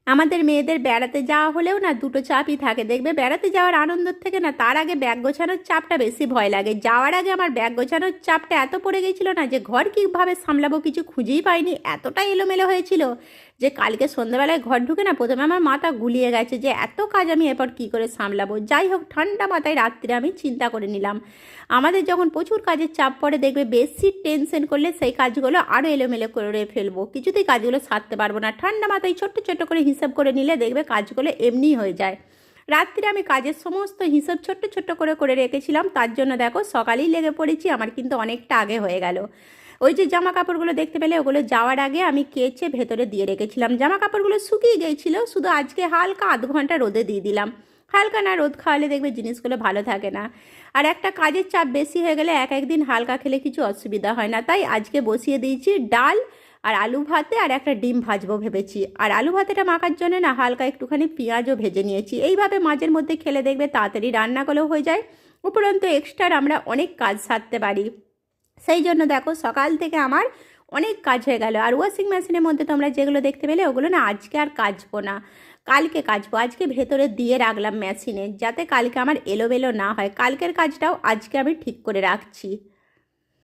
আমাদের মেয়েদের বেড়াতে যাওয়া হলেও না দুটো চাপই থাকে, দেখবে বেড়াতে যাওয়ার আনন্দের থেকে না তার আগে ব্যাগ গোছানোর চাপটা বেশি ভয় লাগে। যাওয়ার আগে আমার ব্যাগ গোছানোর চাপটা এত পড়ে গেছিলো না যে ঘর কীভাবে সামলাবো কিছু খুঁজেই পাইনি, এতটাই এলোমেলো হয়েছিল যে কালকে সন্ধ্যাবেলায় ঘর ঢুকে না প্রথমে আমার মাথা গুলিয়ে গেছে যে এত কাজ আমি এরপর কী করে সামলাবো। যাই হোক, ঠান্ডা মাথায় রাত্রে আমি চিন্তা করে নিলাম আমাদের যখন প্রচুর কাজের চাপ পড়ে দেখবে বেশি টেনশন করলে সেই কাজগুলো আরও এলোমেলো করে ফেলবো, কিছুতেই কাজগুলো সারতে পারবো না। ঠান্ডা মাথায় ছোট্ট ছোট্ট করে হিসাব করে নিলে দেখবে কাজগুলো এমনিই হয়ে যায়। রাত্রে আমি কাজের সমস্ত হিসাব ছোট্ট ছোট্ট করে করে রেখেছিলাম, তার জন্য দেখো সকালেই লেগে পড়েছি, আমার কিন্তু অনেকটা আগে হয়ে গেল। ওই যে জামা কাপড়গুলো দেখতে পেলে ওগুলো যাওয়ার আগে আমি কেচে ভেতরে দিয়ে রেখেছিলাম, জামা কাপড়গুলো শুকিয়ে গিয়েছিল, শুধু আজকে হালকা আধ ঘন্টা রোদে দিয়ে দিলাম। হালকা না রোদ খাওয়ালে দেখবে জিনিসগুলো ভালো থাকে না। আর একটা কাজের চাপ বেশি হয়ে গেলে এক একদিন হালকা খেলে কিছু অসুবিধা হয় না, তাই আজকে বসিয়ে দিয়েছি ডাল আর আলু ভাতে, আর একটা ডিম ভাজবো ভেবেছি। আর আলু ভাতেটা মাখার জন্য না হালকা একটুখানি পেঁয়াজও ভেজে নিয়েছি। এইভাবে মাঝের মধ্যে খেলে দেখবে তাড়াতাড়ি রান্নাগুলো হয়ে যায়, উপরন্তু এক্সট্রা আমরা অনেক কাজ সারতে পারি। সেই জন্য দেখো সকাল থেকে আমার অনেক কাজ হয়ে গেল। আর ওয়াশিং মেশিনের মধ্যে তোমরা যেগুলো দেখতে পেলে ওগুলো না আজকে আর কাচবো না, কালকে কাচবো। আজকে ভেতরে দিয়ে রাখলাম মেশিনে, যাতে কালকে আমার এলোমেলো না হয়। কালকের কাজটাও আজকে আমি ঠিক করে রাখছি।